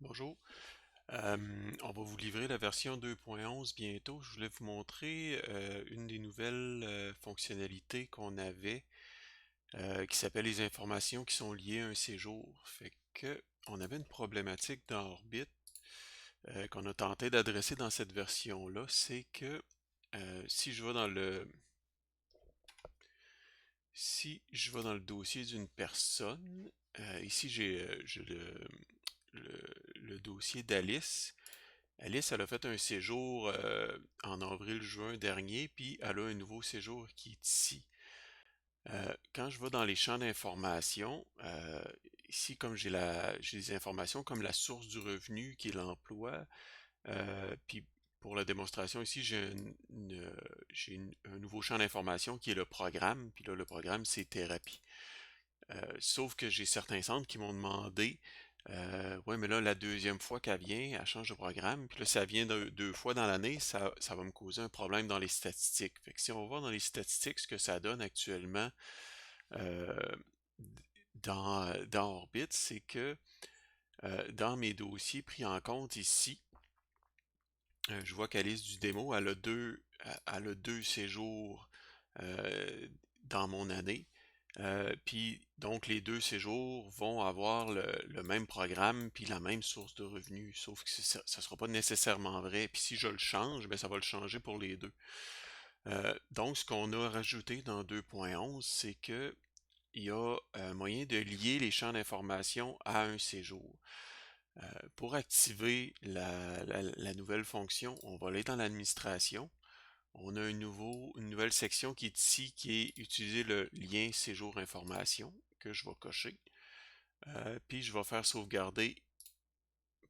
Bonjour. On va vous livrer la version 2.11 bientôt. Je voulais vous montrer une des nouvelles fonctionnalités qu'on avait qui s'appelle les informations qui sont liées à un séjour. Fait que on avait une problématique dans Orbit qu'on a tenté d'adresser dans cette version-là, c'est que si je vais dans le si je vais dans le dossier d'une personne, ici j'ai le, le dossier d'Alice. Alice, elle a fait un séjour en avril-juin dernier, puis elle a un nouveau séjour qui est ici. Quand je vais dans les champs d'information, ici, comme j'ai des informations comme la source du revenu, qui est l'emploi, puis pour la démonstration ici, un nouveau champ d'information qui est le programme, puis là, le programme, c'est thérapie. Sauf que j'ai certains centres qui m'ont demandé, ouais, mais là, la deuxième fois qu'elle vient, elle change de programme, puis là, ça vient deux fois dans l'année, ça va me causer un problème dans les statistiques. Fait que si on va voir dans les statistiques ce que ça donne actuellement euh, dans Orbit, c'est que dans mes dossiers pris en compte ici, je vois qu'Alice du démo, elle a deux séjours euh, dans mon année. Puis donc les deux séjours vont avoir le même programme puis la même source de revenus, sauf que ça ne sera pas nécessairement vrai. Puis si je le change, ben ça va le changer pour les deux. Donc ce qu'on a rajouté dans 2.11, c'est que il y a un moyen de lier les champs d'information à un séjour. Pour activer la nouvelle fonction, on va aller dans l'administration. On a une nouvelle section qui est ici, qui est utiliser le lien séjour information que je vais cocher. Puis je vais faire sauvegarder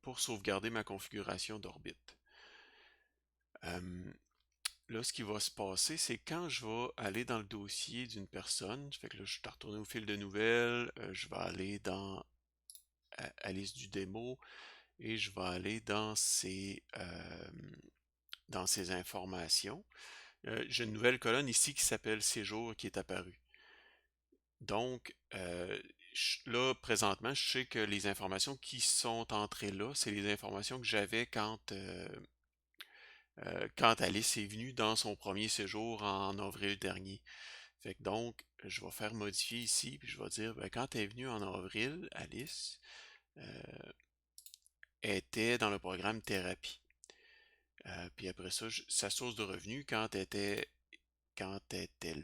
pour sauvegarder ma configuration d'orbite. Euh, Là, ce qui va se passer, c'est quand je vais aller dans le dossier d'une personne, fait que là, je vais retourner au fil de nouvelles, je vais aller dans Alice du démo et je vais aller dans ces informations. J'ai une nouvelle colonne ici qui s'appelle Séjour qui est apparue. Donc, là, présentement, je sais que les informations qui sont entrées là, c'est les informations que j'avais quand Alice est venue dans son premier séjour en avril dernier. Fait que donc, je vais faire modifier ici, puis je vais dire, ben, quand elle est venue en avril, Alice était dans le programme thérapie. Puis après ça, sa source de revenus, quand elle était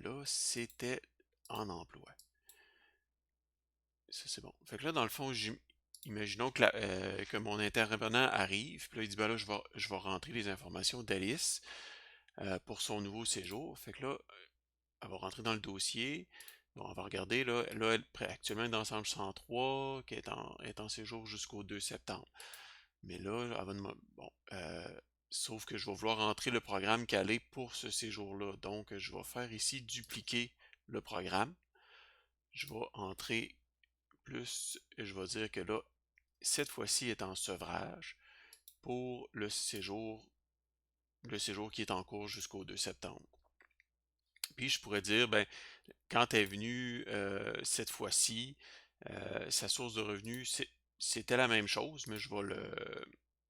là, c'était en emploi. Ça, c'est bon. Fait que là, dans le fond, imaginons que mon intervenant arrive, puis là, il dit, ben là, je vais rentrer les informations d'Alice pour son nouveau séjour. Fait que là, elle va rentrer dans le dossier. Bon, on va regarder, là actuellement, elle est dans l'ensemble 103, qui est en séjour jusqu'au 2 septembre. Mais là, elle va demander, bon, sauf que je vais vouloir rentrer le programme qu'elle est pour ce séjour-là. Donc, je vais faire ici dupliquer le programme. Je vais entrer plus, je vais dire que là, cette fois-ci est en sevrage pour le séjour qui est en cours jusqu'au 2 septembre. Puis je pourrais dire, ben, quand elle est venue cette fois-ci, sa source de revenus, c'était la même chose, mais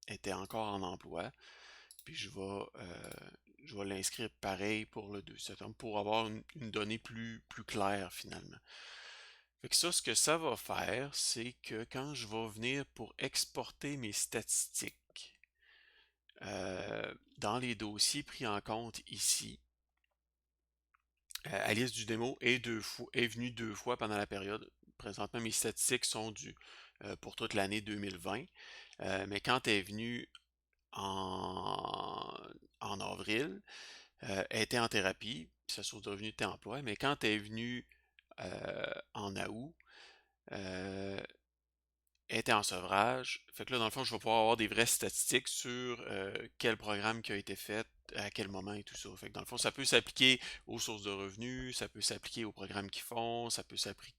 était encore en emploi. Puis je vais l'inscrire pareil pour le 2 septembre pour avoir une donnée plus claire finalement. Fait que ça, ce que ça va faire, c'est que quand je vais venir pour exporter mes statistiques dans les dossiers pris en compte ici, Alice du démo est venue deux fois pendant la période. Présentement, mes statistiques sont pour toute l'année 2020. Mais quand elle est venue en, en avril, elle était en thérapie, puis sa source de revenu était emploi. Mais quand elle est venue en août, euh, elle était en sevrage. Fait que là, dans le fond, je vais pouvoir avoir des vraies statistiques sur quel programme qui a été fait, à quel moment et tout ça. Fait que dans le fond, ça peut s'appliquer aux sources de revenus, ça peut s'appliquer aux programmes qu'ils font, ça peut s'appliquer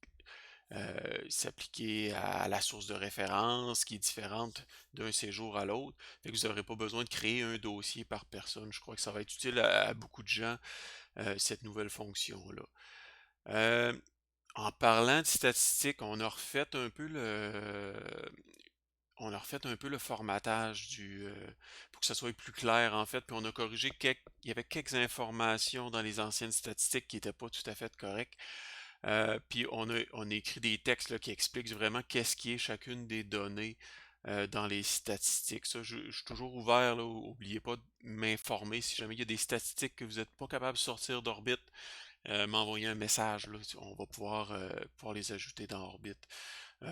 à la source de référence qui est différente d'un séjour à l'autre. Fait que vous n'aurez pas besoin de créer un dossier par personne. Je crois que ça va être utile à beaucoup de gens, cette nouvelle fonction-là. Euh, En parlant de statistiques, on a refait un peu on a refait un peu le formatage pour que ça soit plus clair en fait, puis on a corrigé il y avait quelques informations dans les anciennes statistiques qui n'étaient pas tout à fait correctes. Puis on a écrit des textes là, qui expliquent vraiment qu'est-ce qui est chacune des données dans les statistiques. Ça, je suis toujours ouvert, là, oubliez pas de m'informer si jamais il y a des statistiques que vous n'êtes pas capable de sortir d'orbite, m'envoyer un message, là, on va pouvoir les ajouter dans Orbit.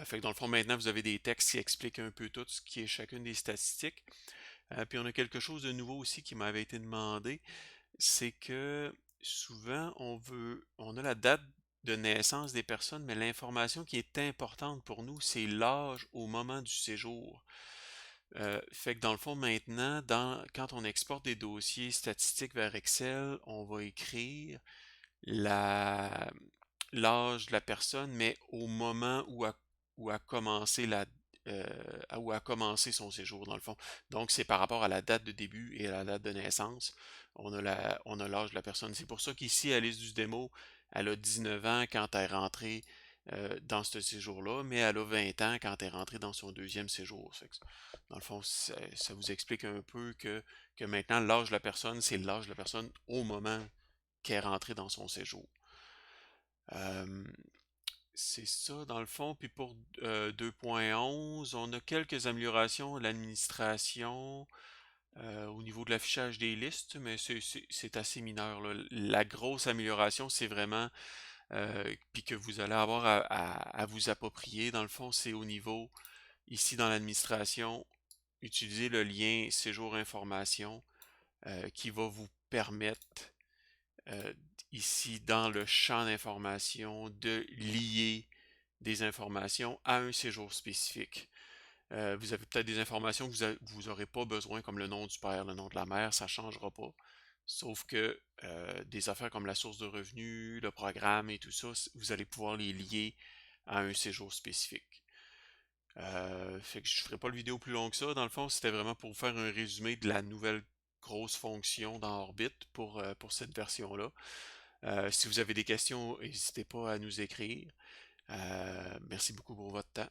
Fait que dans le fond, maintenant, vous avez des textes qui expliquent un peu tout ce qui est chacune des statistiques. Puis on a quelque chose de nouveau aussi qui m'avait été demandé, c'est que souvent on a la date de naissance des personnes, mais l'information qui est importante pour nous, c'est l'âge au moment du séjour. Fait que dans le fond, maintenant, quand on exporte des dossiers statistiques vers Excel, on va écrire la, l'âge de la personne, mais au moment où a commencé euh, où a commencé son séjour, dans le fond. Donc, c'est par rapport à la date de début et à la date de naissance. On a l'âge de la personne. C'est pour ça qu'ici, Alice du démo, elle a 19 ans quand elle est rentrée dans ce séjour-là, mais elle a 20 ans quand elle est rentrée dans son deuxième séjour. Dans le fond, ça vous explique un peu que maintenant, l'âge de la personne, c'est l'âge de la personne au moment qu'elle est rentrée dans son séjour. Euh, c'est ça, dans le fond. Puis pour 2.11, on a quelques améliorations à l'administration au niveau de l'affichage des listes, mais c'est assez mineur, là. La grosse amélioration, c'est vraiment, puis que vous allez avoir à vous approprier, dans le fond, c'est au niveau, ici dans l'administration, utiliser le lien séjour information qui va vous permettre euh, ici dans le champ d'information de lier des informations à un séjour spécifique. Vous avez peut-être des informations que vous n'aurez pas besoin, comme le nom du père, le nom de la mère, ça ne changera pas. Sauf que des affaires comme la source de revenus, le programme et tout ça, vous allez pouvoir les lier à un séjour spécifique. Fait que je ne ferai pas le vidéo plus long que ça. Dans le fond, c'était vraiment pour vous faire un résumé de la nouvelle grosse fonction dans Orbit pour cette version-là. Si vous avez des questions, n'hésitez pas à nous écrire. Merci beaucoup pour votre temps.